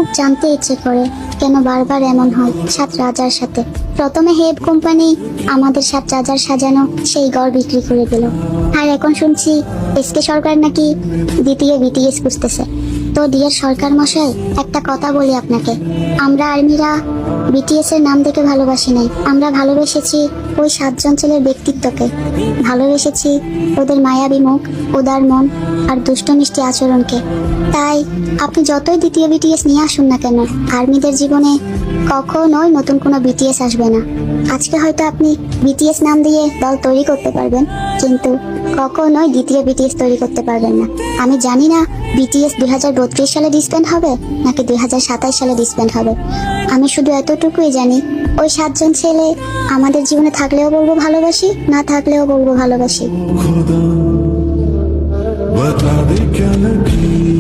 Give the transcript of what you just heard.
খুব জানতে ইচ্ছে করে কেন বারবার এমন হয় সাত রাজার সাথে। প্রথমে হেব কোম্পানি আমাদের সাত রাজার সাজানো সেই ঘর বিক্রি করে দিল, আর এখন শুনছি এসকে সরকার নাকি দ্বিতীয় বিটিএস খুঁজতেছে। তো ডিয়ার সরকার মশাই, একটা কথা বলি আপনাকে, আমরা আর্মিরা বিটিএস এর নাম দেখে ভালোবাসি নাই, আমরা ভালোবেসেছি ওই সাতজন ছেলের ব্যক্তিত্বকে, ভালোবেসেছি ওদের মায়াবী মুখ, উদার মন আর দুষ্ট মিষ্টি আচরণকে। তাই আপনি যতই দ্বিতীয় বিটিএস নিয়ে আসুন না কেন, আর্মিদের জীবনে কখনোই নতুন কোনো বিটিএস আসবে না। আজকে হয়তো আপনি বিটিএস নাম দিয়ে দল তৈরি করতে পারবেন, কিন্তু কখনোই দ্বিতীয় বিটিএস তৈরি করতে পারবেন না। আমি জানি না বিটিএস 2032 সালে ডিসব্যান্ড হবে নাকি 2027 সালে ডিসব্যান্ড হবে। আমি শুধু এতটুকুই জানি, ওই সাতজন ছেলে আমাদের জীবনে থাকলেও বলবো ভালোবাসি, না থাকলেও বলবো ভালোবাসি। खुदा बता दे क्या लगी